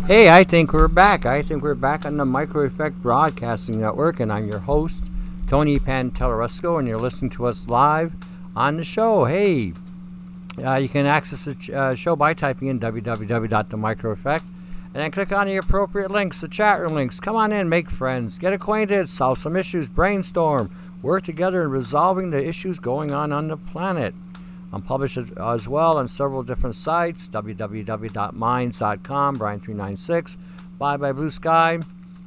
Hey, I think we're back. I think we're back on the Micro Effect Broadcasting Network, and I'm your host, Tony-pantalleresco, and you're listening to us live on the show. Hey, you can access the show by typing in www.themicroeffect, and then click on the appropriate links, the chat room links. Come on in, make friends, get acquainted, solve some issues, brainstorm, work together in resolving the issues going on the planet. I'm published as well on several different sites, www.minds.com, Brian396, Bye Bye Blue Sky,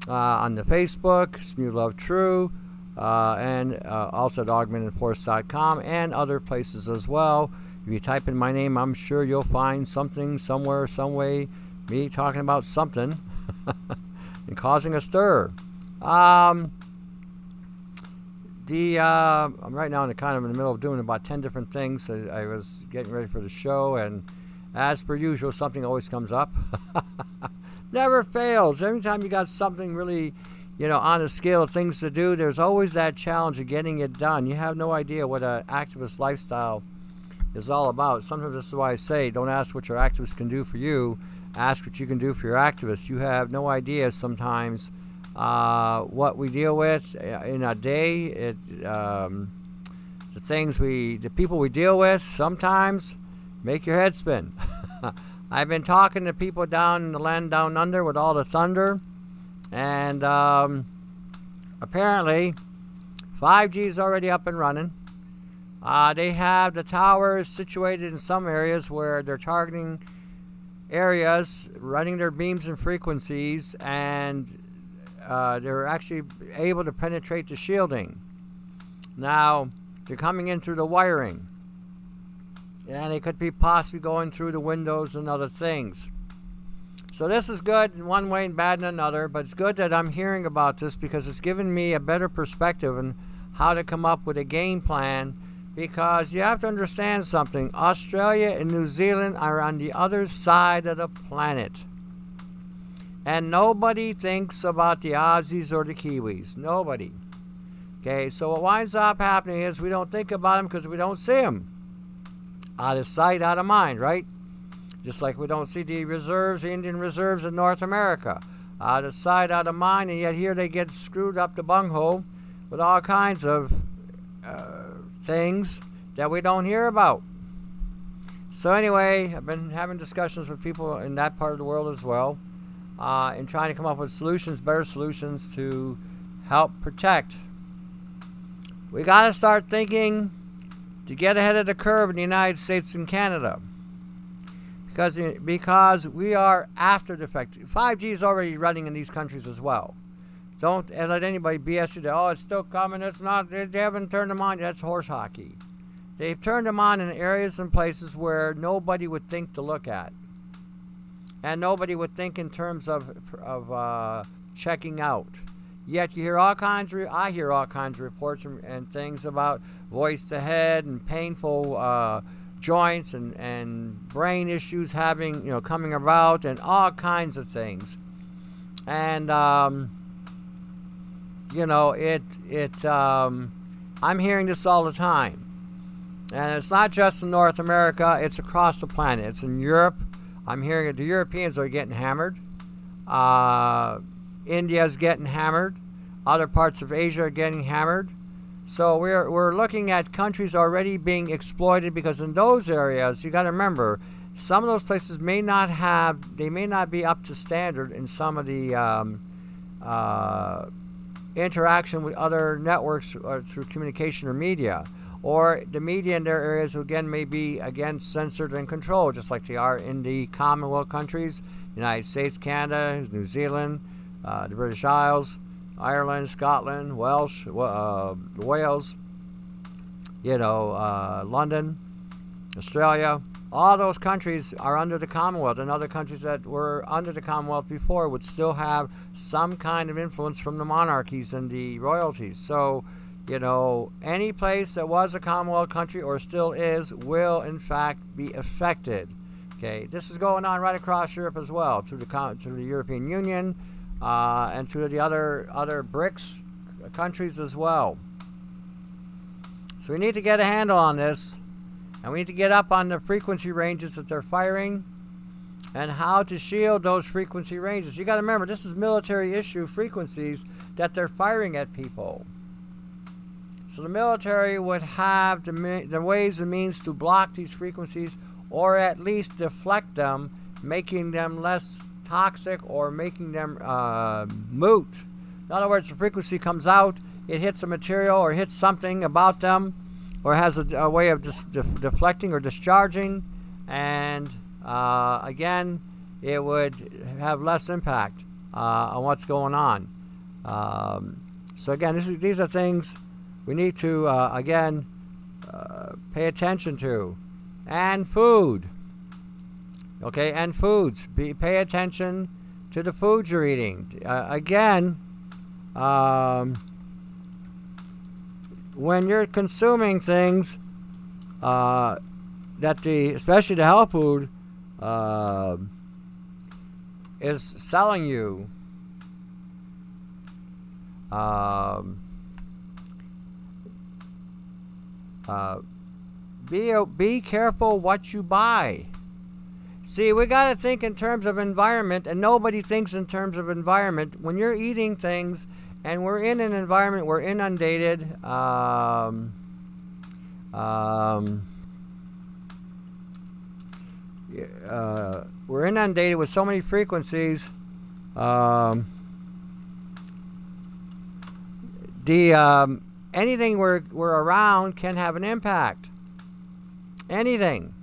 on the Facebook, Smew Love True, and also at augmentedforce.com and other places as well. If you type in my name, I'm sure you'll find something, somewhere, some way, me talking about something and causing a stir. I'm right now in the middle of doing about 10 different things. I was getting ready for the show, and as per usual, something always comes up. Never fails. Every time you got something really, on a scale of things to do, there's always that challenge of getting it done. You have no idea what an activist lifestyle is all about. Sometimes this is why I say, don't ask what your activists can do for you. Ask what you can do for your activists. You have no idea sometimes what we deal with in a day. The people we deal with sometimes make your head spin. I've been talking to people down in the land down under with all the thunder, and apparently 5G is already up and running. They have the towers situated in some areas where they're targeting areas, running their beams and frequencies, and they're actually able to penetrate the shielding. Now, they're coming in through the wiring, and they could be possibly going through the windows and other things. So this is good in one way and bad in another, but it's good that I'm hearing about this because it's given me a better perspective on how to come up with a game plan, because you have to understand something. Australia and New Zealand are on the other side of the planet. And nobody thinks about the Aussies or the Kiwis. Nobody. Okay, so what winds up happening is we don't think about them because we don't see them. Out of sight, out of mind, right? Just like we don't see the reserves, the Indian reserves in North America. Out of sight, out of mind, and yet here they get screwed up the bunghole with all kinds of things that we don't hear about. So anyway, I've been having discussions with people in that part of the world as well. And trying to come up with solutions, better solutions to help protect. We got to start thinking to get ahead of the curve in the United States and Canada, because we are after the fact. 5G is already running in these countries as well. Don't let anybody BS you that, oh, it's still coming. It's not. They haven't turned them on. That's horse hockey. They've turned them on in areas and places where nobody would think to look at. And nobody would think in terms of checking out. Yet you hear I hear all kinds of reports and things about voice to head and painful joints and brain issues coming about, and all kinds of things. And I'm hearing this all the time. And it's not just in North America, it's across the planet. It's in Europe. I'm hearing that the Europeans are getting hammered. India's getting hammered. Other parts of Asia are getting hammered. So we're looking at countries already being exploited, because in those areas, you got to remember, some of those places may not be up to standard in some of the interaction with other networks or through communication or media. Or the media in their areas, again, may be, censored and controlled, just like they are in the Commonwealth countries, United States, Canada, New Zealand, the British Isles, Ireland, Scotland, Wales, London, Australia. All those countries are under the Commonwealth, and other countries that were under the Commonwealth before would still have some kind of influence from the monarchies and the royalties. So, any place that was a Commonwealth country or still is will, in fact, be affected. Okay, this is going on right across Europe as well, through the European Union and through the other BRICS countries as well. So we need to get a handle on this, and we need to get up on the frequency ranges that they're firing, and how to shield those frequency ranges. You got to remember, this is military issue frequencies that they're firing at people. So the military would have the ways and means to block these frequencies, or at least deflect them, making them less toxic or making them moot. In other words, the frequency comes out, it hits a material or hits something about them, or has a way of deflecting or discharging, and again, it would have less impact on what's going on. So again, these are things we need to, again, pay attention to. And food. Okay, and foods. Pay attention to the foods you're eating. Again, when you're consuming things especially the health food is selling you, be careful what you buy. See, we got to think in terms of environment, and nobody thinks in terms of environment. When you're eating things, and we're in an environment, we're inundated. We're inundated with so many frequencies. Anything we're around can have an impact. Anything.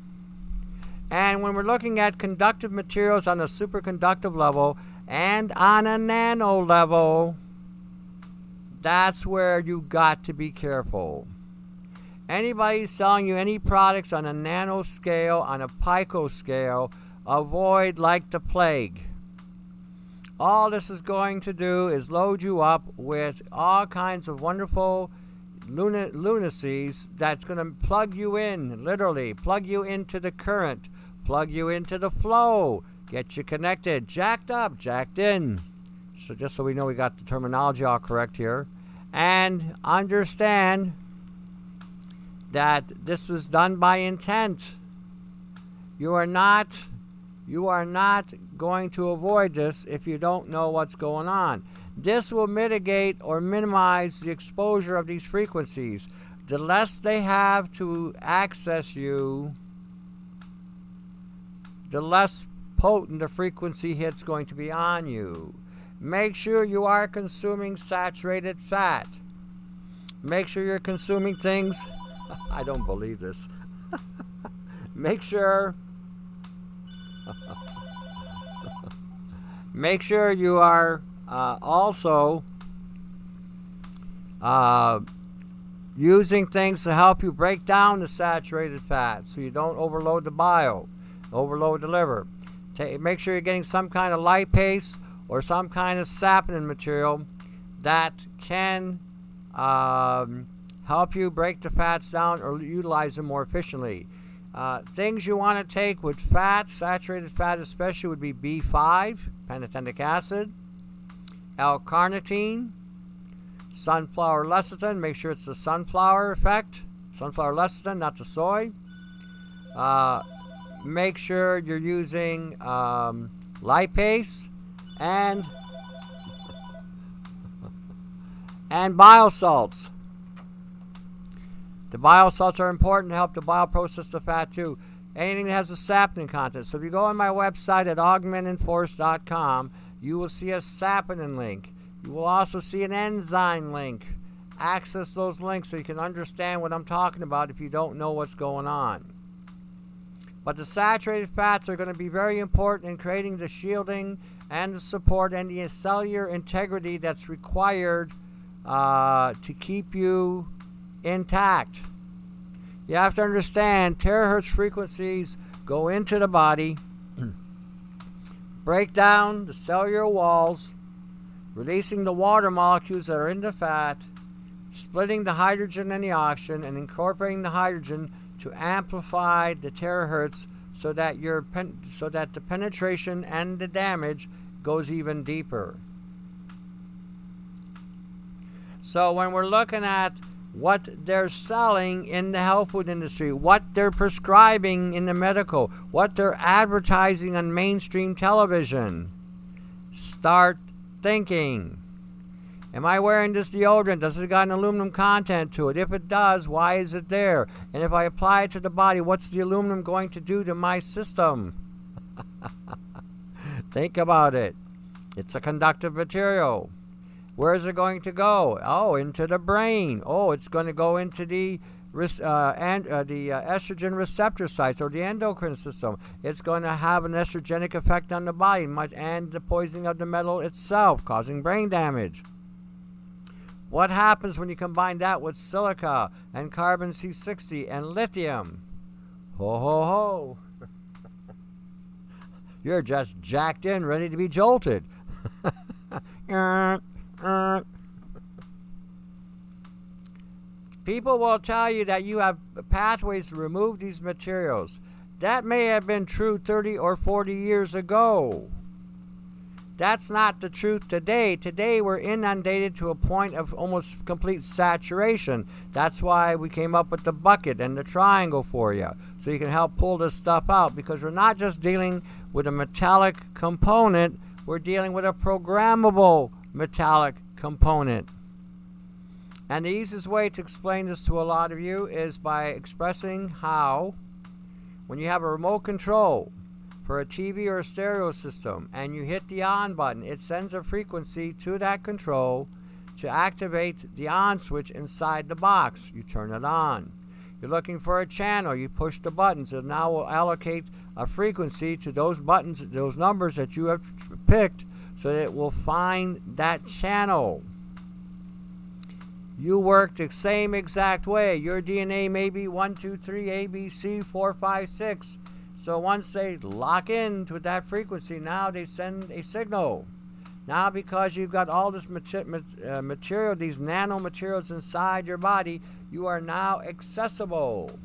And when we're looking at conductive materials on a superconductive level and on a nano level, that's where you got to be careful. Anybody selling you any products on a nano scale, on a pico scale, avoid like the plague. All this is going to do is load you up with all kinds of wonderful lunacies that's going to plug you in, literally, plug you into the current, plug you into the flow, get you connected, jacked up, jacked in. So just so we know we got the terminology all correct here. And understand that this was done by intent. You are not going to avoid this if you don't know what's going on. This will mitigate or minimize the exposure of these frequencies. The less they have to access you, the less potent the frequency hit's going to be on you. Make sure you are consuming saturated fat. Make sure you're consuming things. I don't believe this. Make sure you are also using things to help you break down the saturated fat so you don't overload the bile, overload the liver. Make sure you're getting some kind of lipase or some kind of saponin material that can help you break the fats down or utilize them more efficiently. Things you want to take with fat, saturated fat especially, would be B5, pantothenic acid, L-carnitine, sunflower lecithin. Make sure it's the sunflower effect, sunflower lecithin, not the soy. Make sure you're using lipase and bile salts. The bile salts are important to help the bile process the fat too. Anything that has a saponin content. So if you go on my website at augmentinforce.com, you will see a saponin link. You will also see an enzyme link. Access those links so you can understand what I'm talking about if you don't know what's going on. But the saturated fats are going to be very important in creating the shielding and the support and the cellular integrity that's required to keep you intact. You have to understand terahertz frequencies go into the body, break down the cellular walls, releasing the water molecules that are in the fat, splitting the hydrogen and the oxygen, and incorporating the hydrogen to amplify the terahertz so that the penetration and the damage goes even deeper. So when we're looking at what they're selling in the health food industry, what they're prescribing in the medical, what they're advertising on mainstream television. Start thinking. Am I wearing this deodorant? Does it got an aluminum content to it? If it does, why is it there? And if I apply it to the body, what's the aluminum going to do to my system? Think about it. It's a conductive material. Where is it going to go? Oh, into the brain. Oh, it's going to go into the estrogen receptor sites or the endocrine system. It's going to have an estrogenic effect on the body and the poisoning of the metal itself, causing brain damage. What happens when you combine that with silica and carbon C60 and lithium? Ho, ho, ho. You're just jacked in, ready to be jolted. People will tell you that you have pathways to remove these materials. That may have been true 30 or 40 years ago. That's not the truth today. Today we're inundated to a point of almost complete saturation. That's why we came up with the bucket and the triangle for you, so you can help pull this stuff out, because we're not just dealing with a metallic component, we're dealing with a programmable metallic component. And the easiest way to explain this to a lot of you is by expressing how, when you have a remote control for a TV or a stereo system and you hit the on button, it sends a frequency to that control to activate the on switch inside the box. You turn it on. You're looking for a channel, you push the buttons, and now will allocate a frequency to those buttons, those numbers that you have picked, so that it will find that channel. You work the same exact way. Your DNA may be 1, 2, 3, A, B, C, 4, 5, 6. So once they lock into that frequency, now they send a signal. Now, because you've got all this material, these nanomaterials inside your body, you are now accessible.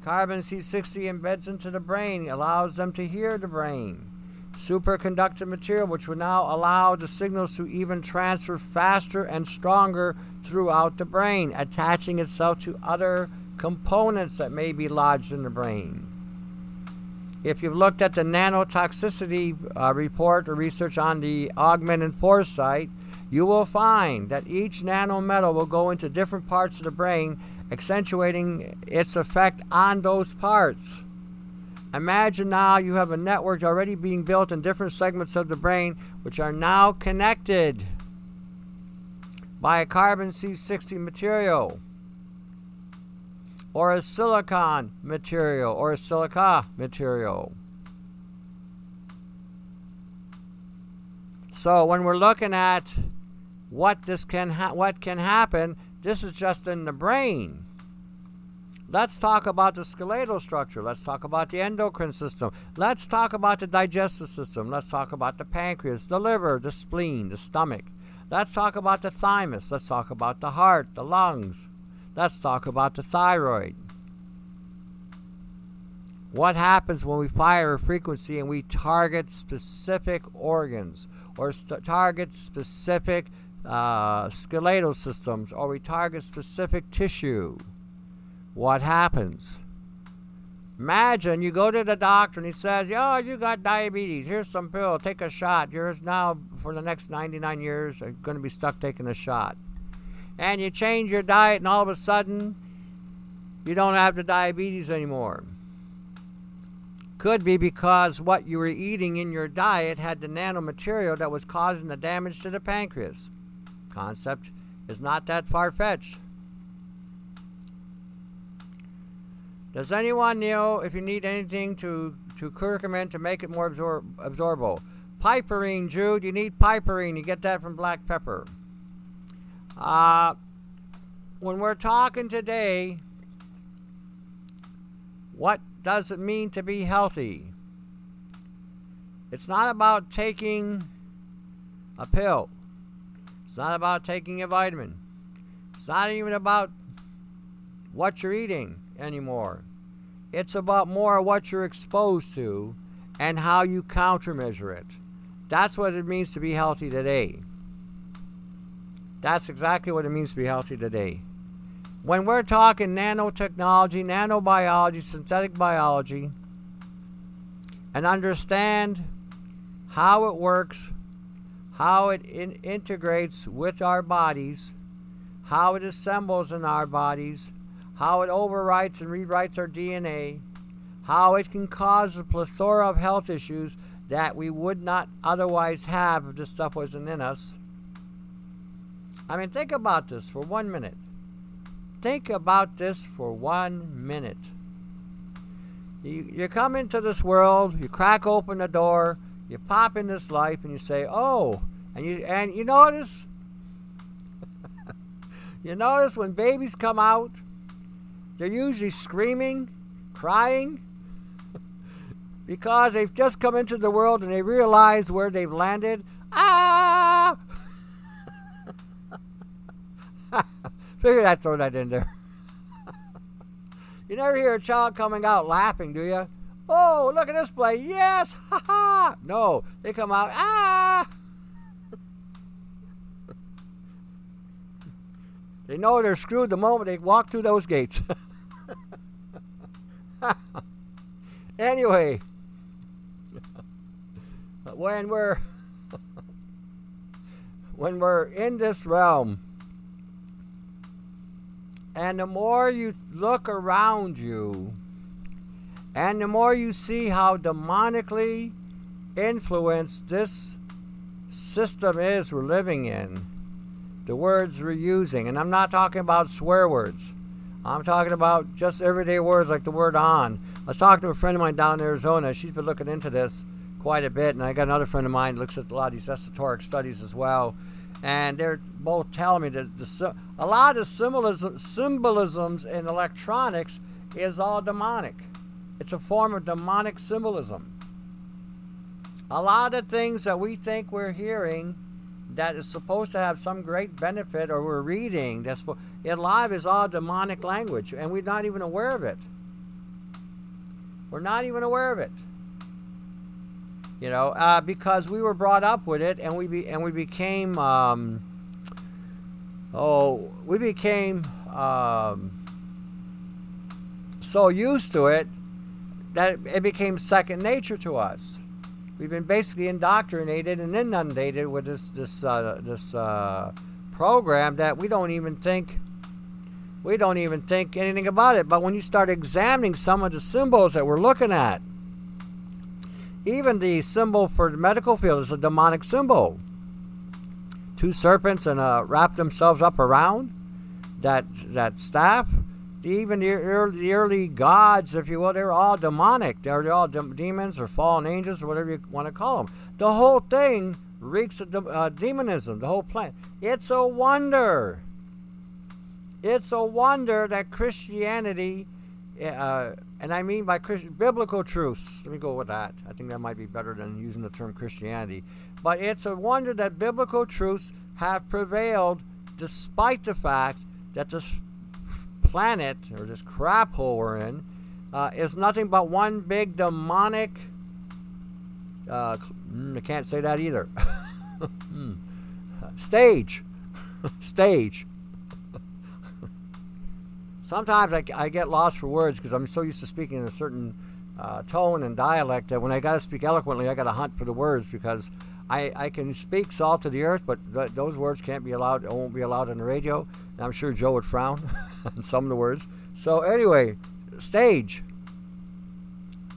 Carbon C60 embeds into the brain, allows them to hear the brain. Superconductive material, which will now allow the signals to even transfer faster and stronger throughout the brain, attaching itself to other components that may be lodged in the brain. If you've looked at the nanotoxicity report or research on the augmented foresight, you will find that each nanometal will go into different parts of the brain, accentuating its effect on those parts. Imagine now you have a network already being built in different segments of the brain, which are now connected by a carbon C60 material, or a silicon material, or a silica material. So when we're looking at what can happen, this is just in the brain. Let's talk about the skeletal structure. Let's talk about the endocrine system. Let's talk about the digestive system. Let's talk about the pancreas, the liver, the spleen, the stomach. Let's talk about the thymus. Let's talk about the heart, the lungs. Let's talk about the thyroid. What happens when we fire a frequency and we target specific organs, or target specific skeletal systems, or we target specific tissue? What happens? Imagine you go to the doctor and he says, "Oh, you got diabetes. Here's some pill. Take a shot. You're now, for the next 99 years, going to be stuck taking a shot." And you change your diet, and all of a sudden, you don't have the diabetes anymore. Could be because what you were eating in your diet had the nanomaterial that was causing the damage to the pancreas. Concept is not that far-fetched. Does anyone know if you need anything to curcumin to make it more absorbable? Piperine, Jude. You need piperine. You get that from black pepper. When we're talking today, what does it mean to be healthy? It's not about taking a pill. It's not about taking a vitamin. It's not even about what you're eating anymore. It's about more what you're exposed to and how you countermeasure it. That's what it means to be healthy today. That's exactly what it means to be healthy today. When we're talking nanotechnology, nanobiology, synthetic biology, and understand how it works, how it integrates with our bodies, how it assembles in our bodies, how it overwrites and rewrites our DNA, how it can cause a plethora of health issues that we would not otherwise have if this stuff wasn't in us. I mean, think about this for 1 minute. Think about this for 1 minute. You come into this world, you crack open the door, you pop in this life, and you say, "Oh," and you notice, you notice when babies come out, they're usually screaming, crying, because they've just come into the world and they realize where they've landed. Ah! Figured I'd throw that in there. You never hear a child coming out laughing, do you? "Oh, look at this play. Yes! Ha ha!" No, they come out, "Ah!" They know they're screwed the moment they walk through those gates. Anyway, when we're in this realm, and the more you look around you, and the more you see how demonically influenced this system is we're living in, the words we're using, and I'm not talking about swear words. I'm talking about just everyday words like the word "on." I was talking to a friend of mine down in Arizona. She's been looking into this quite a bit, and I got another friend of mine who looks at a lot of these esoteric studies as well. And they're both telling me that a lot of symbolisms in electronics is all demonic. It's a form of demonic symbolism. A lot of things that we think we're hearing that is supposed to have some great benefit, or we're reading, in live, is all demonic language, and we're not even aware of it. We're not even aware of it. You know, because we were brought up with it, and we became so used to it that it became second nature to us. We've been basically indoctrinated and inundated with this program that we don't even think anything about it. But when you start examining some of the symbols that we're looking at, even the symbol for the medical field is a demonic symbol. Two serpents and wrap themselves up around that staff. Even the early gods, if you will, they're all demonic. They're all demons or fallen angels or whatever you want to call them. The whole thing reeks of demonism, the whole plan. It's a wonder. It's a wonder that Christianity, and I mean by biblical truths. Let me go with that. I think that might be better than using the term Christianity. But it's a wonder that biblical truths have prevailed despite the fact that this planet, or this crap hole we're in, is nothing but one big demonic, I can't say that either, stage. Sometimes I get lost for words because I'm so used to speaking in a certain tone and dialect that when I got to speak eloquently, I got to hunt for the words, because I can speak salt to the earth, but those words can't be allowed, won't be allowed on the radio. And I'm sure Joe would frown on some of the words. So anyway, stage.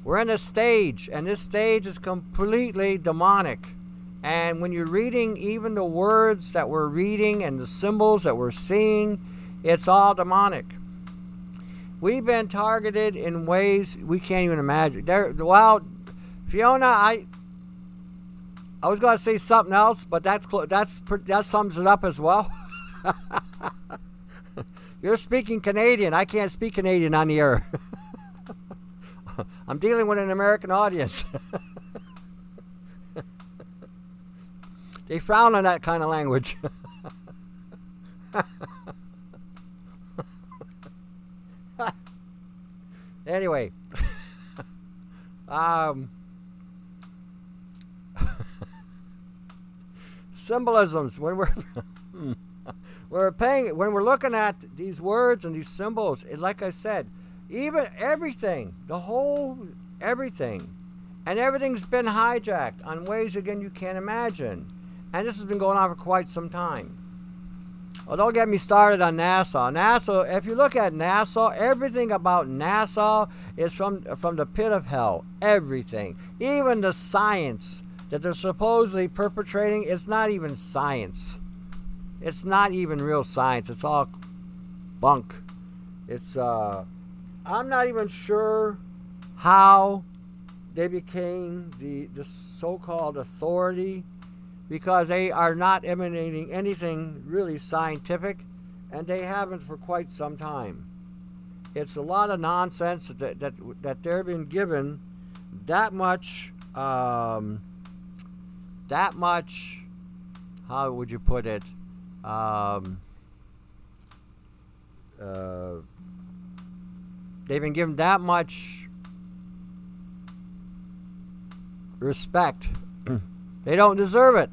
We're in a stage, and this stage is completely demonic. And when you're reading even the words that we're reading and the symbols that we're seeing, it's all demonic. We've been targeted in ways we can't even imagine. Well, Fiona, I was going to say something else, but that sums it up as well. You're speaking Canadian. I can't speak Canadian on the air. I'm dealing with an American audience. They frown on that kind of language. Anyway, symbolisms when we're when we're looking at these words and these symbols, like I said, even everything, everything, and everything's been hijacked on ways, again, you can't imagine. And this has been going on for quite some time. Well, don't get me started on NASA. NASA, if you look at NASA, everything about NASA is from the pit of hell. Everything. Even the science that they're supposedly perpetrating is not even science. It's not even real science. It's all bunk. It's, I'm not even sure how they became the so-called authority, because they are not emanating anything really scientific, and they haven't for quite some time. It's a lot of nonsense that they've been given that much, how would you put it, they've been given that much respect. They don't deserve it.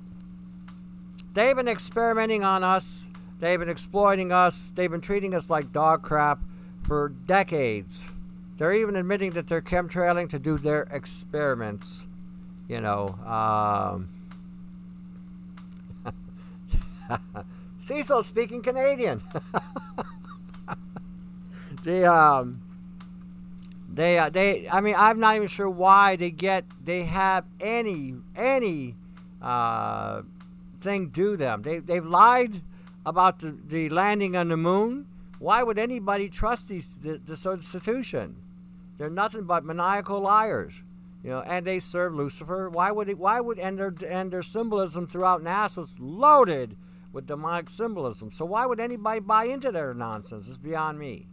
They've been experimenting on us. They've been exploiting us. They've been treating us like dog crap for decades. They're even admitting that they're chemtrailing to do their experiments. You know, Cecil speaking Canadian. I mean, I'm not even sure why they have any thing due them. They've lied about the landing on the moon. Why would anybody trust this institution? They're nothing but maniacal liars, you know. And they serve Lucifer. And their symbolism throughout NASA is loaded with demonic symbolism. So why would anybody buy into their nonsense? It's beyond me.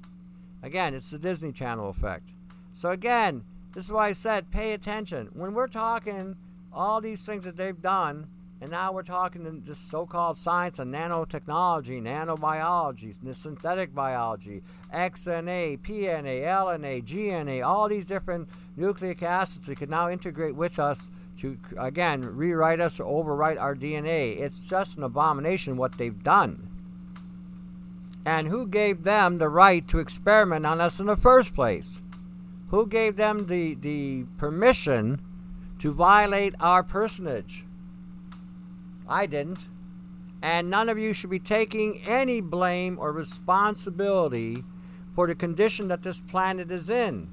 Again, it's the Disney Channel effect. So again, this is why I said pay attention. When we're talking all these things that they've done, and now we're talking in this so-called science of nanotechnology, nanobiology, the synthetic biology, XNA, PNA, LNA, GNA, all these different nucleic acids that can now integrate with us to, again, rewrite us or overwrite our DNA. It's just an abomination what they've done. And who gave them the right to experiment on us in the first place? Who gave them the permission to violate our personage? I didn't. And none of you should be taking any blame or responsibility for the condition that this planet is in.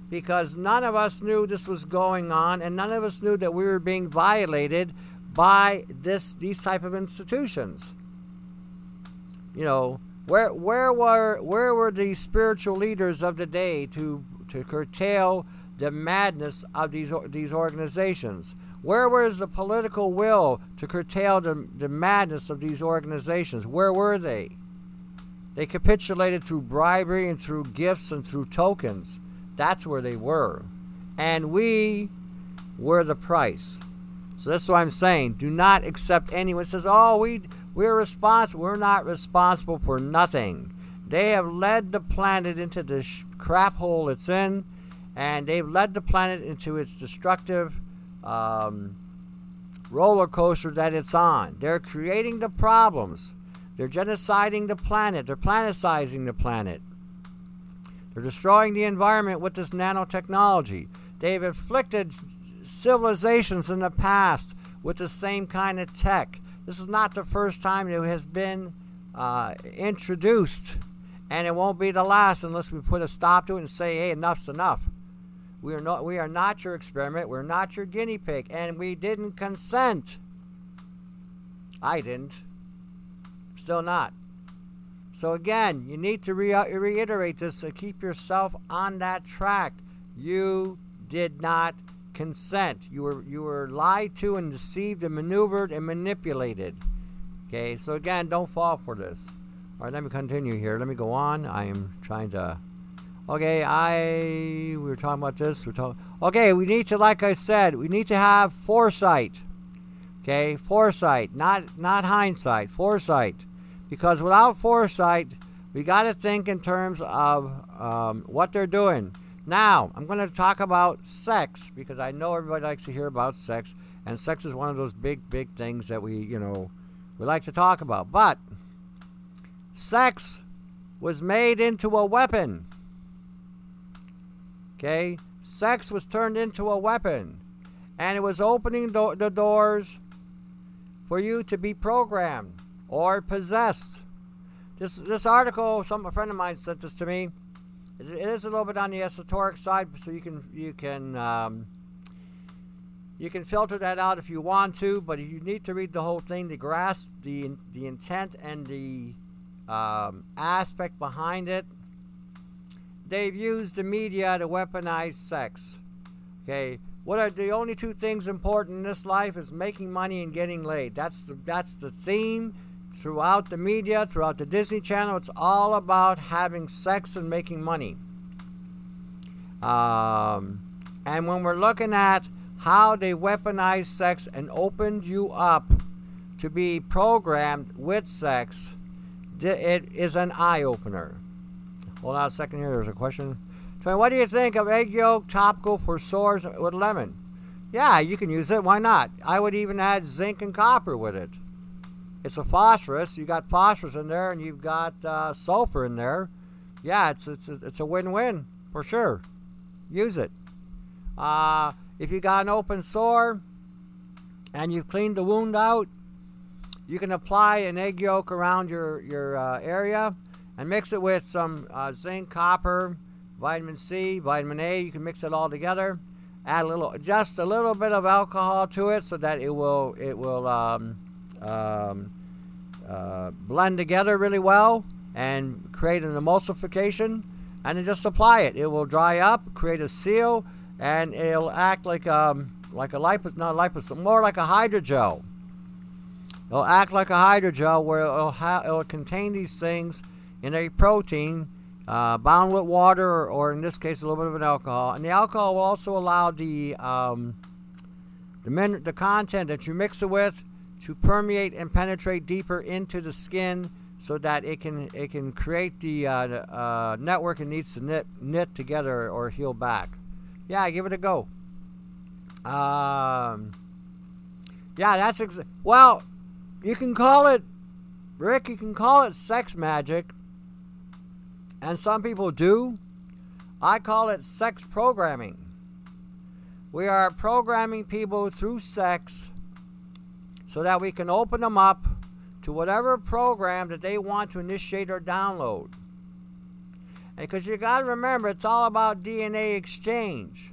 Because none of us knew this was going on, and none of us knew that we were being violated by these type of institutions. You know, where were the spiritual leaders of the day to curtail the madness of these organizations? Where was the political will to curtail the madness of these organizations? Where were they? They capitulated through bribery and through gifts and through tokens. That's where they were. And we were the price. So that's what I'm saying. Do not accept anyone who says, oh, we're responsible. We're not responsible for nothing. They have led the planet into the crap hole it's in, and they've led the planet into its destructive roller coaster that it's on. They're creating the problems. They're genociding the planet. They're planeticizing the planet. They're destroying the environment with this nanotechnology. They've afflicted civilizations in the past with the same kind of tech. This is not the first time it has been introduced, and it won't be the last unless we put a stop to it and say, hey, enough's enough. We are not your experiment. We're not your guinea pig. And we didn't consent. I didn't. Still not. So again, you need to reiterate this to keep yourself on that track. You did not consent. You were lied to and deceived and maneuvered and manipulated. Okay, so again, don't fall for this. All right, let me continue here. Let me go on. I am trying to... Okay, we were talking about this. Okay, we need to, like I said, we need to have foresight. Okay, foresight, not hindsight, foresight. Because without foresight, we got to think in terms of what they're doing. Now, I'm going to talk about sex, because I know everybody likes to hear about sex, and sex is one of those big things that we like to talk about. But sex was made into a weapon. Okay? Sex was turned into a weapon. And it was opening the doors for you to be programmed or possessed. This article, a friend of mine sent this to me. It is a little bit on the esoteric side, so you can filter that out if you want to, but you need to read the whole thing to grasp the intent and the aspect behind it. They've used the media to weaponize sex. Okay, what are the only two things important in this life is making money and getting laid. That's the theme throughout the media, throughout the Disney Channel. It's all about having sex and making money. And when we're looking at how they weaponize sex and opened you up to be programmed with sex, it is an eye-opener. Hold on a second here. There's a question. So what do you think of egg yolk topical for sores with lemon? Yeah, you can use it. Why not? I would even add zinc and copper with it. It's a phosphorus. You got phosphorus in there, and you've got sulfur in there. Yeah, it's a win-win for sure. Use it. If you got an open sore and you've cleaned the wound out, you can apply an egg yolk around your area and mix it with some zinc, copper, vitamin C, vitamin A. You can mix it all together. Add just a little bit of alcohol to it so that it will blend together really well and create an emulsification. And then just apply it. It will dry up, create a seal, and it'll act like a more like a hydrogel. It'll act like a hydrogel where it'll contain these things in a protein bound with water, or in this case, a little bit of an alcohol. And the alcohol will also allow the content that you mix it with to permeate and penetrate deeper into the skin, so that it can create the network it needs to knit together or heal back. Yeah, give it a go. Yeah, that's well, you can call it, Rick, you can call it sex magic, and some people do. I call it sex programming. We are programming people through sex so that we can open them up to whatever program that they want to initiate or download. Because you got to remember, it's all about DNA exchange.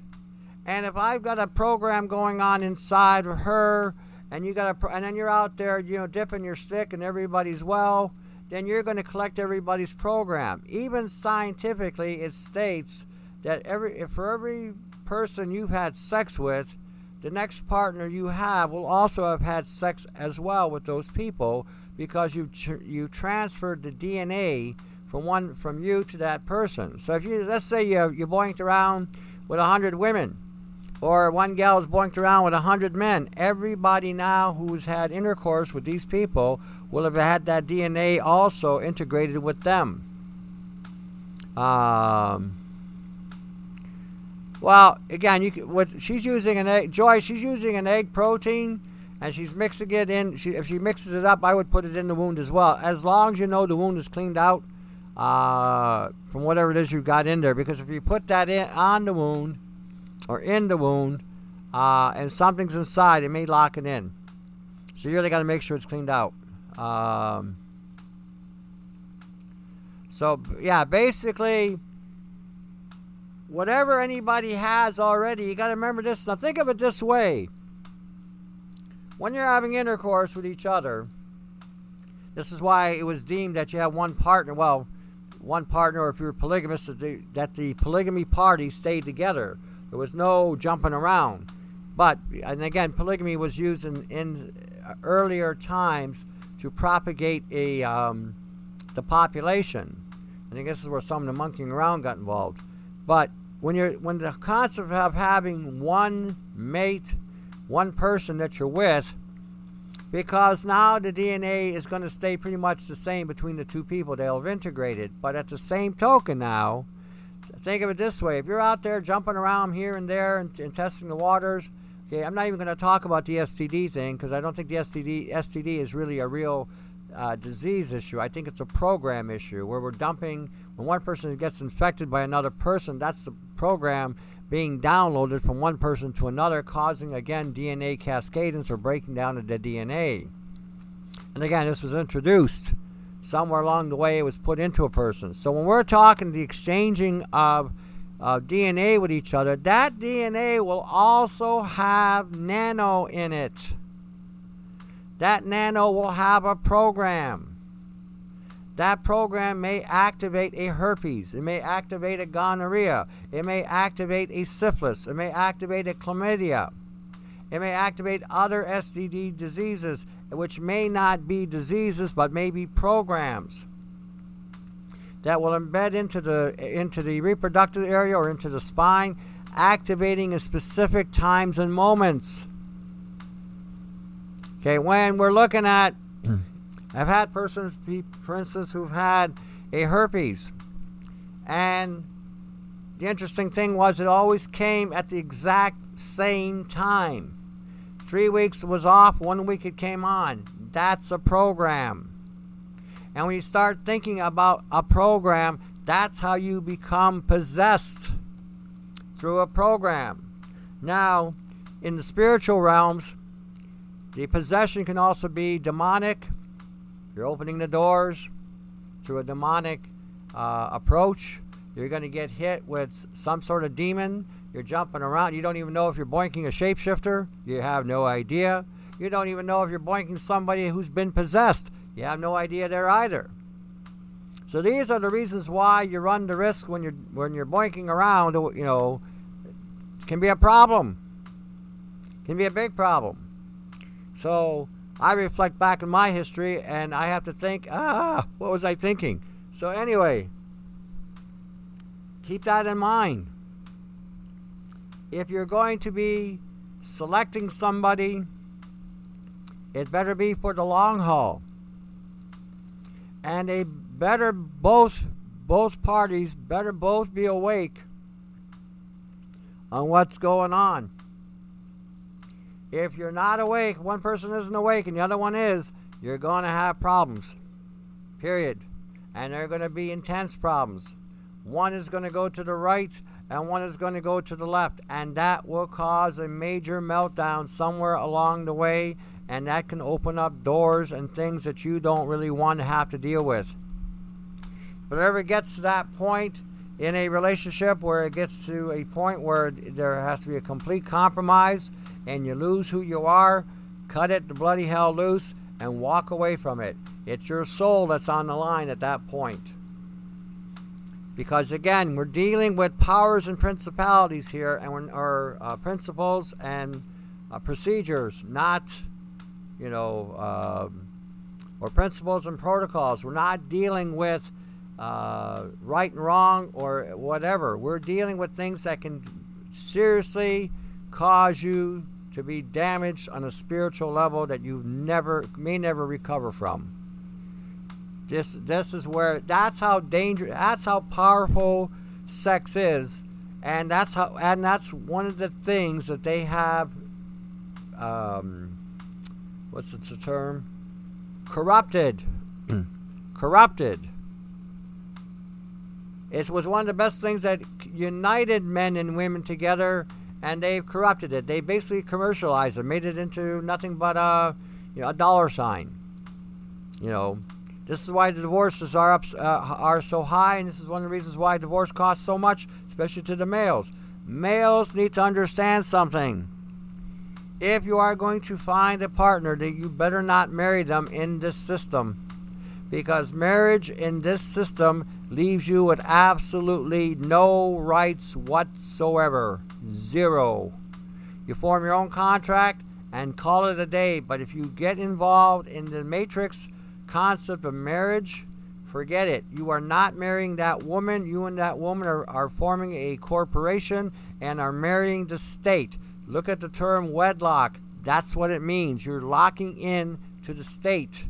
And if I've got a program going on inside of her, and then you're out there, dipping your stick, and everybody's well, then you're going to collect everybody's program. Even scientifically, it states that for every person you've had sex with, the next partner you have will also have had sex as well with those people, because you transferred the DNA from you to that person. So if let's say you boinked around with 100 women, or one gal is boinked around with 100 men, everybody now who's had intercourse with these people will have had that DNA also integrated with them. Well, again, she's using an egg. Joy, she's using an egg protein, and she's mixing it in. If she mixes it up, I would put it in the wound as well, as long as you know the wound is cleaned out from whatever it is you got in there. Because if you put that on the wound or in the wound, and something's inside, it may lock it in. So you really got to make sure it's cleaned out. So yeah, basically, whatever anybody has already, you got to remember this. Now think of it this way. When you're having intercourse with each other, this is why it was deemed that you have one partner. Well, one partner, or if you're polygamous, that the polygamy party stayed together. There was no jumping around. But, and again, polygamy was used in earlier times to propagate the population. I think this is where some of the monkeying around got involved. But when the concept of having one mate, one person that you're with, because now the DNA is going to stay pretty much the same between the two people. They'll have integrated. But at the same token now, think of it this way. If you're out there jumping around here and there and testing the waters, okay, I'm not even going to talk about the STD thing, because I don't think the STD is really a real disease issue. I think it's a program issue where we're dumping, when one person gets infected by another person, that's the program being downloaded from one person to another, causing, again, DNA cascading or breaking down of the DNA. And again, this was introduced somewhere along the way. It was put into a person. So when we're talking the exchanging of DNA with each other, that DNA will also have nano in it. That nano will have a program. That program may activate a herpes. It may activate a gonorrhea. It may activate a syphilis. It may activate a chlamydia. It may activate other STD diseases, which may not be diseases, but may be programs that will embed into the reproductive area or into the spine, activating in specific times and moments. Okay, when we're looking at, I've had persons, for instance, who've had a herpes, and the interesting thing was it always came at the exact same time. 3 weeks was off, 1 week it came on. That's a program. And when you start thinking about a program, that's how you become possessed, through a program. Now, in the spiritual realms, the possession can also be demonic. You're opening the doors through a demonic approach. You're going to get hit with some sort of demon. You're jumping around. You don't even know if you're boinking a shapeshifter. You have no idea. You don't even know if you're boinking somebody who's been possessed. You have no idea there either. So these are the reasons why you run the risk when you're boinking around. You know, it can be a problem. It can be a big problem. So I reflect back in my history, and I have to think, what was I thinking? So anyway, keep that in mind. If you're going to be selecting somebody, it better be for the long haul. And they better both parties better both be awake on what's going on. If you're not awake, one person isn't awake and the other one is, you're going to have problems. Period. And they're going to be intense problems. One is going to go to the right and one is going to go to the left. And that will cause a major meltdown somewhere along the way. And that can open up doors and things that you don't really want to have to deal with. But if it ever gets to that point in a relationship where it gets to a point where there has to be a complete compromise and you lose who you are, cut it the bloody hell loose and walk away from it. It's your soul that's on the line at that point. Because again, we're dealing with powers and principalities here, and or principles and procedures, not, you know, or principles and protocols. We're not dealing with right and wrong or whatever. We're dealing with things that can seriously cause you to be damaged on a spiritual level that you may never recover from. This is where, that's how dangerous, that's how powerful sex is, and that's one of the things that they have. What's the term? Corrupted. Corrupted. It was one of the best things that united men and women together, and they've corrupted it. They basically commercialized it, made it into nothing but a dollar sign. You know, this is why the divorces are so high, and this is one of the reasons why divorce costs so much, especially to the males. Males need to understand something. If you are going to find a partner, that you better not marry them in this system, because marriage in this system leaves you with absolutely no rights whatsoever. Zero. You form your own contract and call it a day, but if you get involved in the matrix concept of marriage, forget it. You are not marrying that woman. You and that woman are forming a corporation and are marrying the state. Look at the term wedlock. That's what it means. You're locking in to the state.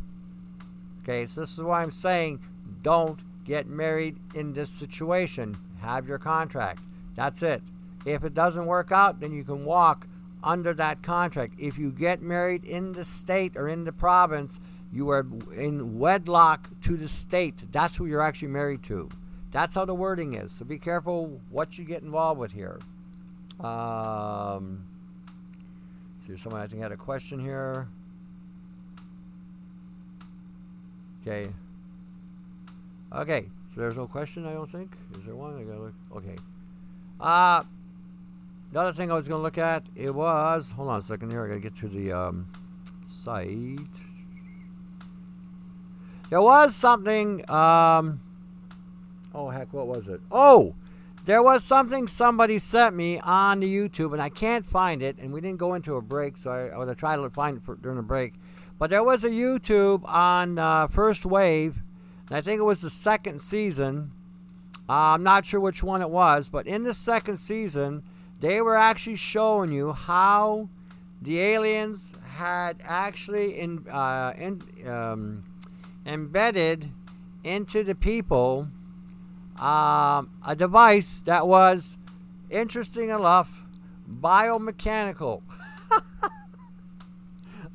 Okay, so this is why I'm saying don't get married in this situation. Have your contract. That's it. If it doesn't work out, then you can walk under that contract. If you get married in the state or in the province, You are in wedlock to the state. That's who you're actually married to. That's how the wording is. So be careful what you get involved with here. See, someone I think had a question here. Okay. Okay. So there's no question, I don't think. Is there one? I gotta look. Okay. The other thing I was gonna look at, it was, hold on a second here, I gotta get to the site. There was something, oh heck, what was it? Oh! There was something somebody sent me on the YouTube, and I can't find it, and we didn't go into a break, so I was trying to find it during the break. But there was a YouTube on First Wave, and I think it was the second season. I'm not sure which one it was, but in the second season, they were actually showing you how the aliens had actually embedded into the people a device that was, interesting enough, biomechanical.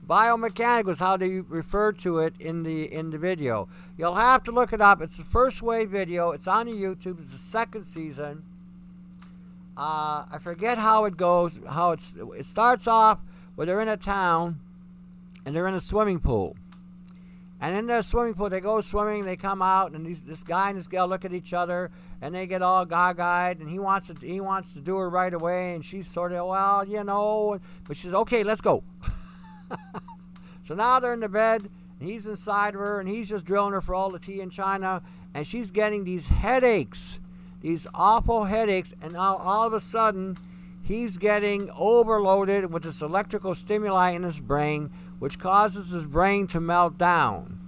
Biomechanical is how they refer to it in the video. You'll have to look it up. It's the First Wave video. It's on the YouTube. It's the second season. I forget how it goes. It starts off where they're in a town and they're in a swimming pool. And in their swimming pool, they go swimming, they come out, and this guy and this gal look at each other, and they get all gog-eyed, and he wants to do her right away, and she's sort of, well, you know, but she's, okay, let's go. So now they're in the bed, and he's inside of her, and he's just drilling her for all the tea in China, and she's getting these headaches, these awful headaches, and now all of a sudden, he's getting overloaded with this electrical stimuli in his brain, which causes his brain to melt down.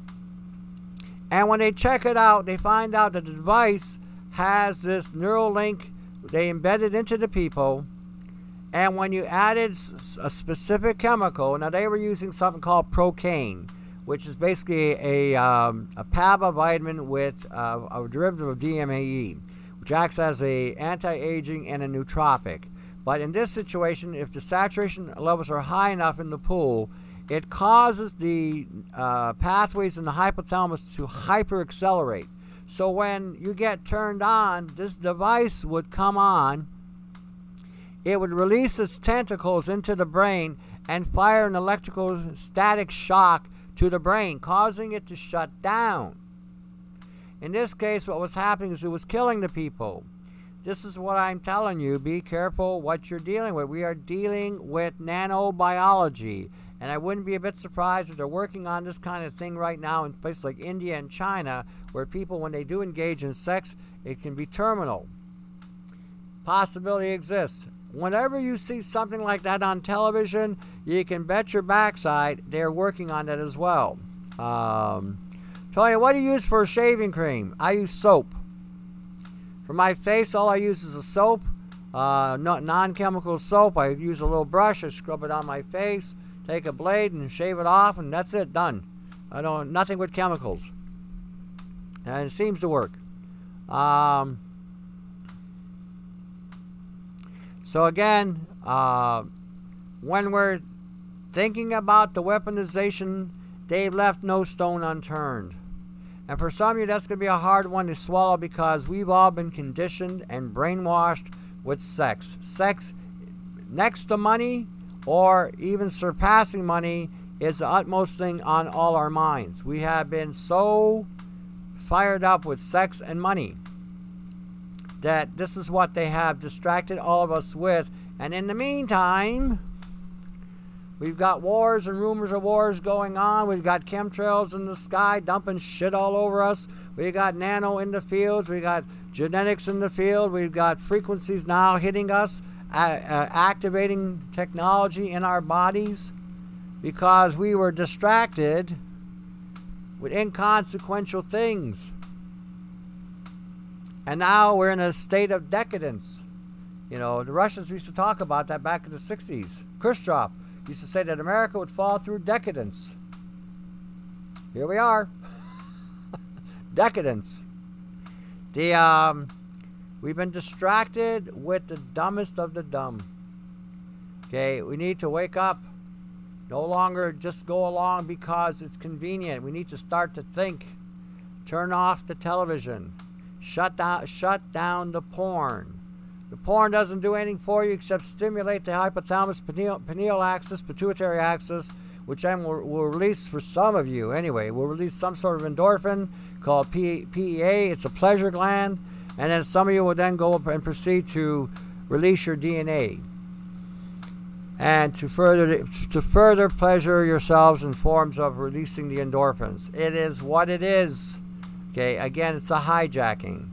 And when they check it out, they find out that the device has this neural link they embedded into the people, and when you added a specific chemical, now they were using something called procaine, which is basically a PABA vitamin with a derivative of DMAE, which acts as a anti-aging and a nootropic. But in this situation, if the saturation levels are high enough in the pool, it causes the pathways in the hypothalamus to hyper-accelerate. So when you get turned on, this device would come on. It would release its tentacles into the brain and fire an electrical static shock to the brain, causing it to shut down. In this case, what was happening is it was killing the people. This is what I'm telling you. Be careful what you're dealing with. We are dealing with nanobiology. And I wouldn't be a bit surprised if they're working on this kind of thing right now in places like India and China, where people, when they do engage in sex, it can be terminal. Possibility exists. Whenever you see something like that on television, you can bet your backside they're working on that as well. Tony, what do you use for shaving cream? I use soap. For my face, all I use is a soap, non-chemical soap. I use a little brush, I scrub it on my face, take a blade and shave it off, and that's it, done. Nothing with chemicals. And it seems to work. So again, when we're thinking about the weaponization, they've left no stone unturned. And for some of you, that's going to be a hard one to swallow, because we've all been conditioned and brainwashed with sex. Sex, next to money, or even surpassing money, is the utmost thing on all our minds. We have been so fired up with sex and money that this is what they have distracted all of us with. And in the meantime, we've got wars and rumors of wars going on. We've got chemtrails in the sky dumping shit all over us. We've got nano in the fields. We've got genetics in the field. We've got frequencies now hitting us, activating technology in our bodies, because we were distracted with inconsequential things. And now we're in a state of decadence. You know, the Russians used to talk about that back in the 60s. Khrushchev used to say that America would fall through decadence. Here we are. Decadence. We've been distracted with the dumbest of the dumb. Okay, we need to wake up. No longer just go along because it's convenient. We need to start to think. Turn off the television. Shut down the porn. The porn doesn't do anything for you except stimulate the hypothalamus pineal axis, pituitary axis, which then will release, for some of you anyway, will release some sort of endorphin called PEA. It's a pleasure gland. And then some of you will then go and proceed to release your DNA. And to further pleasure yourselves in forms of releasing the endorphins. It is what it is. Okay, again, it's a hijacking.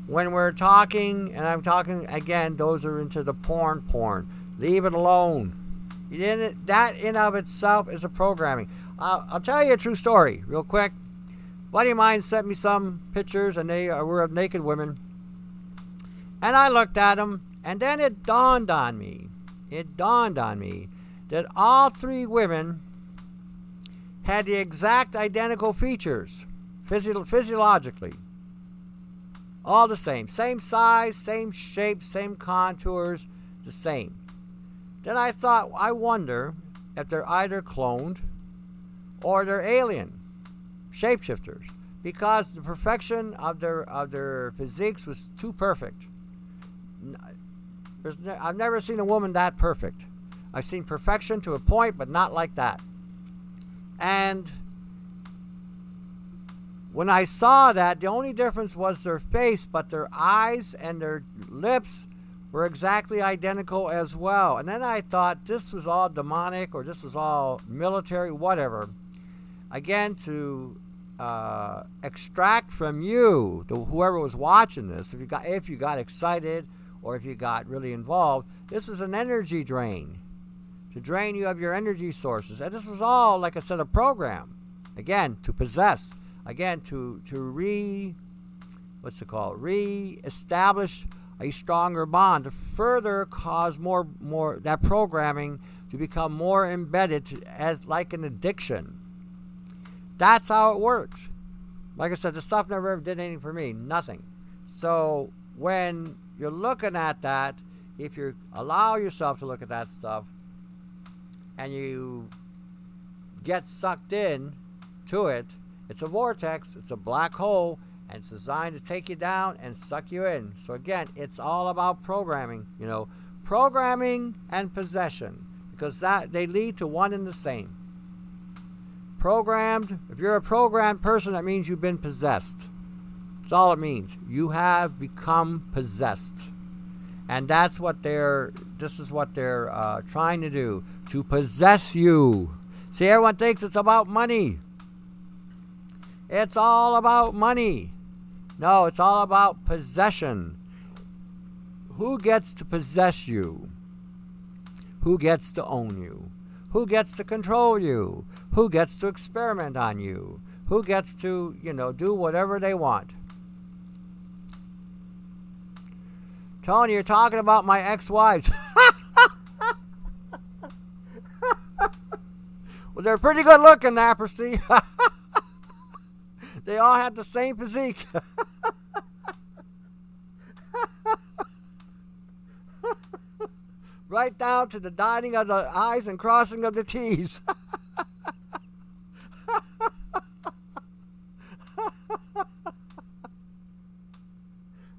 When we're talking, and I'm talking, again, those are into the porn. Leave it alone. That in of itself is a programming. I'll tell you a true story real quick. A buddy of mine sent me some pictures, and they were of naked women. And I looked at them, and then it dawned on me that all three women had the exact identical features, physiologically. All the same. Same size, same shape, same contours, the same. Then I thought, I wonder if they're either cloned or they're alien shapeshifters, because the perfection of their physiques was too perfect. I've never seen a woman that perfect. I've seen perfection to a point, but not like that. And when I saw that, the only difference was their face, but their eyes and their lips were exactly identical as well. And then I thought this was all demonic, or this was all military, whatever. Again, to extract from you, whoever was watching this, if you got excited or if you got really involved, this was an energy drain, to drain you of your energy sources. And this was all, like I said, a program. Again, to possess. Again, to re-establish a stronger bond, to further cause more that programming to become more embedded as like an addiction. That's how it works. Like I said, the stuff never ever did anything for me. Nothing. So when you're looking at that, if you allow yourself to look at that stuff and you get sucked in to it, it's a vortex, it's a black hole, and it's designed to take you down and suck you in. So again, it's all about programming, programming and possession, because that they lead to one and the same. Programmed, if you're a programmed person, that means you've been possessed. That's all it means. You have become possessed. And this is what they're trying to do, to possess you. See, everyone thinks it's about money. It's all about money. No, it's all about possession. Who gets to possess you? Who gets to own you? Who gets to control you? Who gets to experiment on you? Who gets to, do whatever they want? Tony, you're talking about my ex-wives. Well, they're pretty good looking, Napersty. They all had the same physique. Right down to the dotting of the I's and crossing of the T's.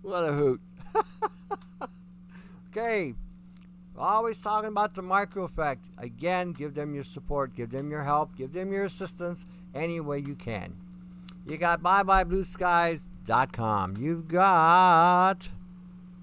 What a hoot. Okay. Always talking about the micro effect. Again, give them your support, give them your help, give them your assistance any way you can. You got byebyeblueskies.com. You've got,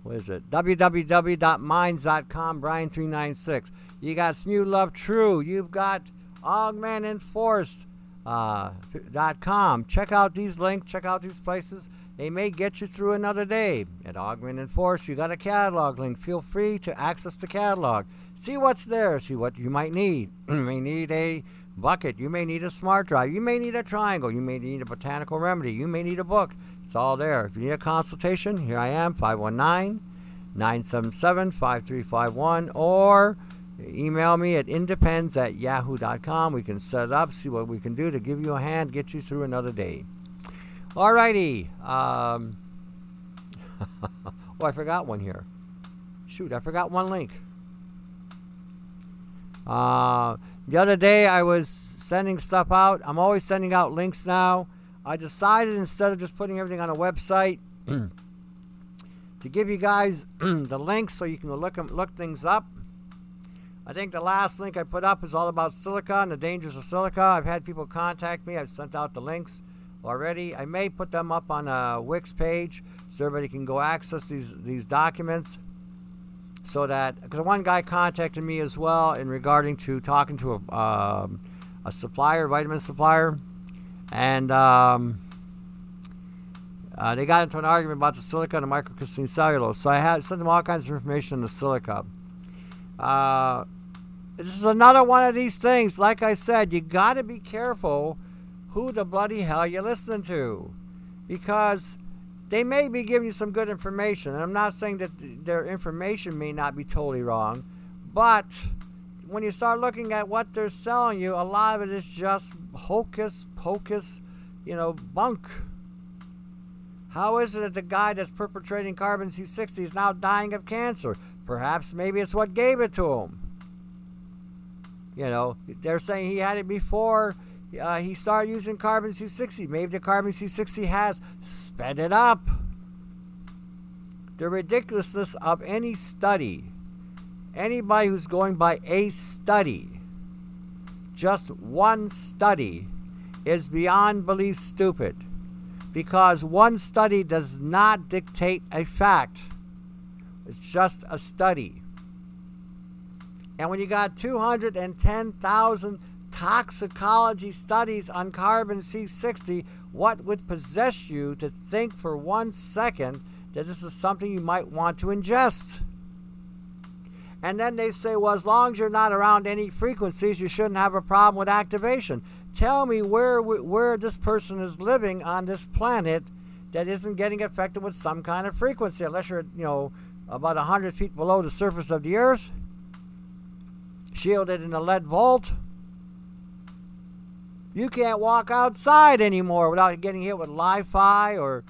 www.minds.com, Brian396. You got Smew Love True. You've got augmentandforce.com. Check out these links, check out these places. They may get you through another day. At Augment and Force, you got a catalog link. Feel free to access the catalog. See what's there. See what you might need. You may need a bucket. You may need a smart drive. You may need a triangle. You may need a botanical remedy. You may need a book. It's all there. If you need a consultation, here I am, 519-977-5351, or email me at independs@yahoo.com. We can set it up, see what we can do to give you a hand, get you through another day. Alrighty. Oh, I forgot one here. Shoot, I forgot one link. The other day I was sending stuff out. I'm always sending out links now. I decided instead of just putting everything on a website to give you guys the links so you can look things up. I think the last link I put up is all about silica and the dangers of silica. I've had people contact me. I've sent out the links already. I may put them up on a Wix page so everybody can go access these documents. So that, because one guy contacted me as well in regarding to talking to a supplier, vitamin supplier, and they got into an argument about the silica and the microcrystalline cellulose. So I sent them all kinds of information on the silica. This is another one of these things. Like I said, you got to be careful who the bloody hell you're listening to, because they may be giving you some good information. And I'm not saying that their information may not be totally wrong, but when you start looking at what they're selling you, a lot of it is just hocus pocus, bunk. How is it that the guy that's perpetrating carbon C60 is now dying of cancer? Perhaps maybe it's what gave it to him. They're saying he had it before he started using carbon C60. Maybe the carbon C60 has sped it up. The ridiculousness of any study, anybody who's going by a study, just one study, is beyond belief stupid. Because one study does not dictate a fact. It's just a study. And when you got 210,000 toxicology studies on carbon C60, what would possess you to think for 1 second that this is something you might want to ingest? And then they say, well, as long as you're not around any frequencies, you shouldn't have a problem with activation. Tell me where this person is living on this planet that isn't getting affected with some kind of frequency, unless you're, about 100 feet below the surface of the earth, shielded in a lead vault. You can't walk outside anymore without getting hit with Li-Fi or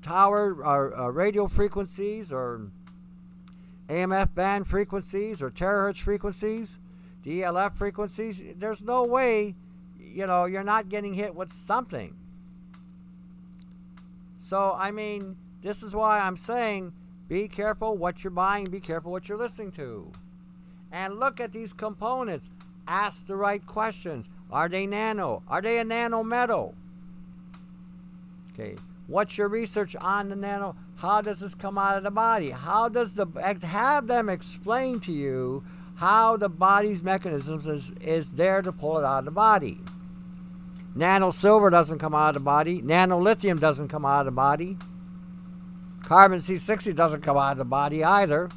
tower or radio frequencies or AMF band frequencies or terahertz frequencies, DLF frequencies. There's no way, you're not getting hit with something. So, I mean, this is why I'm saying be careful what you're buying, be careful what you're listening to. And look at these components. Ask the right questions. Are they nano? Are they a nano metal? Okay. What's your research on the nano? How does this come out of the body? How does have them explain to you how the body's mechanisms is there to pull it out of the body. Nano silver doesn't come out of the body. Nano lithium doesn't come out of the body. Carbon C60 doesn't come out of the body either,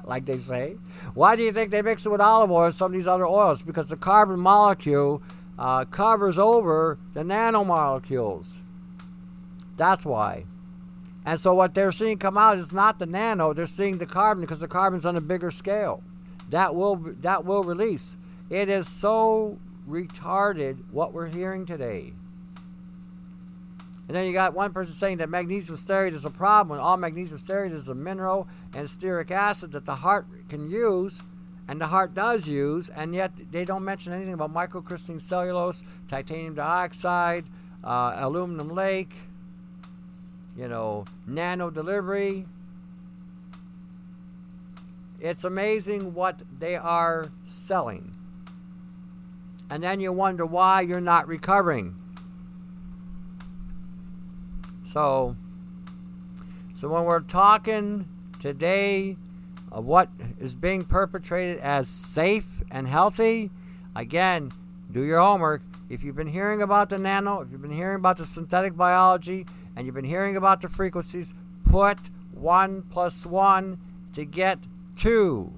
like they say. Why do you think they mix it with olive oil and some of these other oils? Because the carbon molecule covers over the nanomolecules. That's why. And so what they're seeing come out is not the nano. They're seeing the carbon because the carbon's on a bigger scale. That will release. It is so retarded what we're hearing today. And then you got one person saying that magnesium stearate is a problem. All magnesium stearate is a mineral and stearic acid that the heart can use, and the heart does use, and yet they don't mention anything about microcrystalline cellulose, titanium dioxide, aluminum lake, nano delivery. It's amazing what they are selling. And then you wonder why you're not recovering. So when we're talking today of what is being perpetrated as safe and healthy, again, do your homework. If you've been hearing about the nano, if you've been hearing about the synthetic biology, and you've been hearing about the frequencies, put 1 + 1 to get 2.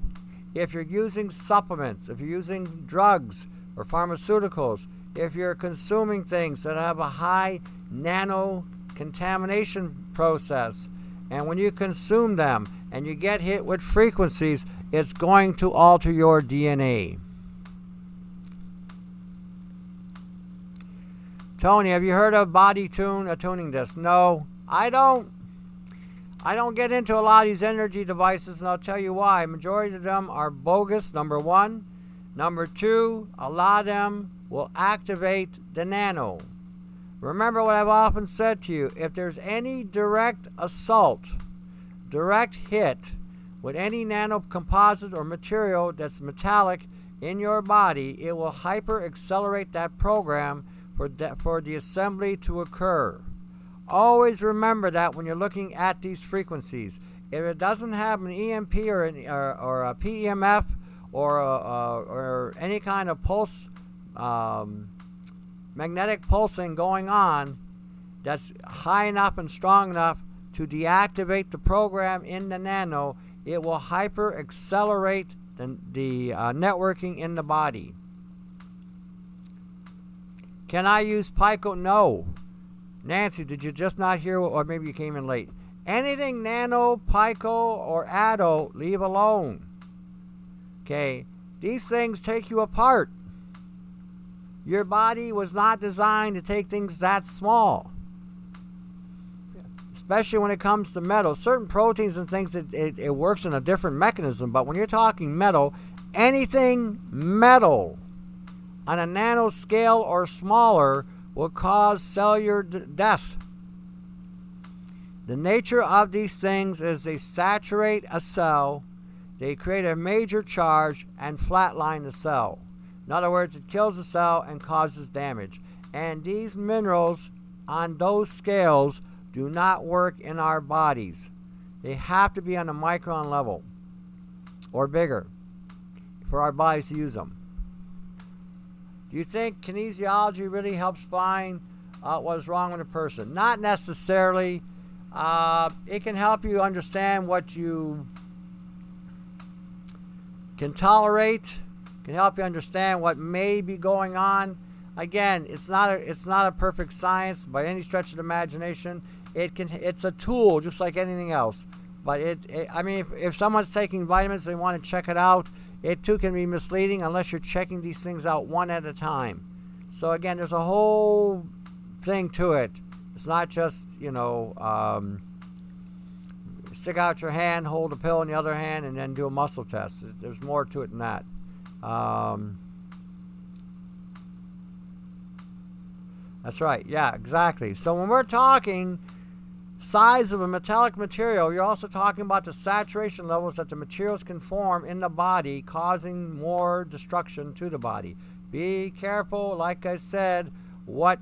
If you're using supplements, if you're using drugs or pharmaceuticals, if you're consuming things that have a high nano contamination process, and when you consume them and you get hit with frequencies, it's going to alter your DNA. Tony, have you heard of Body Tune, a tuning disc? No, I don't. I don't get into a lot of these energy devices, and I'll tell you why. Majority of them are bogus, number one. Number 2, a lot of them will activate the nano. Remember what I've often said to you, if there's any direct assault, direct hit with any nanocomposite or material that's metallic in your body, it will hyper accelerate that program for the assembly to occur. Always remember that when you're looking at these frequencies. If it doesn't have an EMP or a PEMF or any kind of pulse, magnetic pulsing going on that's high enough and strong enough to deactivate the program in the nano, it will hyper accelerate the networking in the body. Can I use Pico? No. Nancy, did you just not hear, or maybe you came in late? Anything nano, Pico, or Addo, leave alone. Okay? These things take you apart. Your body was not designed to take things that small. Especially when it comes to metal. Certain proteins and things, it works in a different mechanism. But when you're talking metal, anything metal on a nanoscale or smaller will cause cellular death. The nature of these things is they saturate a cell, they create a major charge, and flatline the cell. In other words, it kills the cell and causes damage. And these minerals on those scales do not work in our bodies. They have to be on a micron level or bigger for our bodies to use them. Do you think kinesiology really helps find what's wrong with a person? Not necessarily. It can help you understand what you can tolerate. Can help you understand what may be going on. Again, it's not a perfect science by any stretch of the imagination. It's a tool just like anything else. But I mean, if someone's taking vitamins, they want to check it out. It too can be misleading unless you're checking these things out one at a time. So again, there's a whole thing to it. It's not just, stick out your hand, hold a pill in the other hand, and then do a muscle test. There's more to it than that. That's right. Yeah, exactly. So when we're talking size of a metallic material, you're also talking about the saturation levels that the materials can form in the body, causing more destruction to the body. Be careful, like I said, what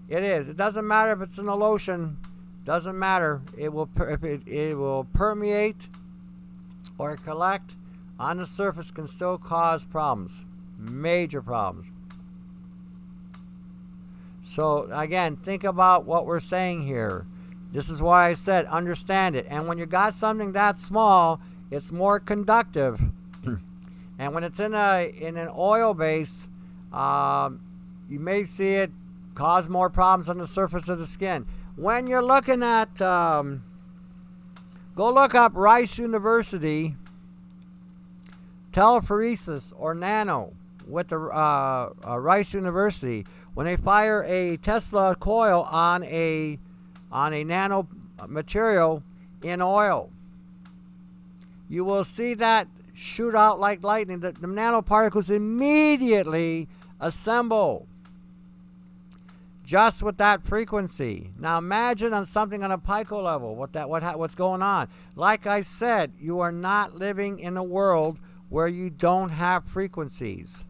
it is. It doesn't matter if it's in a lotion. Doesn't matter. It will permeate or collect on the surface, can still cause problems, major problems. So again, think about what we're saying here. This is why I said understand it. And when you got something that small, it's more conductive. And when it's in an oil base, you may see it cause more problems on the surface of the skin. When you're looking at, go look up Rice University telephoresis or nano with the Rice University. When they fire a Tesla coil on a nano material in oil, you will see that shoot out like lightning. The nanoparticles immediately assemble just with that frequency. Now imagine on something on a pico level what's going on. Like I said, you are not living in a world where you don't have frequencies.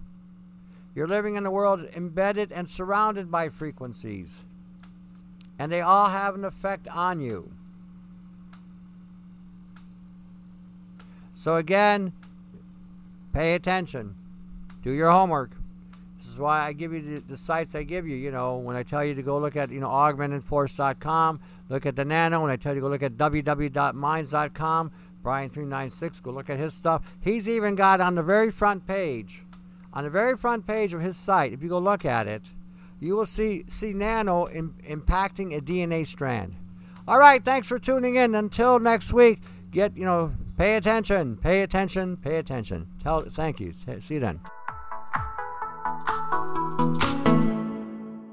You're living in a world embedded and surrounded by frequencies. And they all have an effect on you. So again, pay attention. Do your homework. This is why I give you the sites I give you. When I tell you to go look at, augmentedforce.com, look at the nano. When I tell you to go look at www.minds.com, Brian396, go look at his stuff. He's even got on the very front page of his site, if you go look at it, you will see nano impacting a DNA strand. All right, thanks for tuning in. Until next week, pay attention. Thank you. See you then.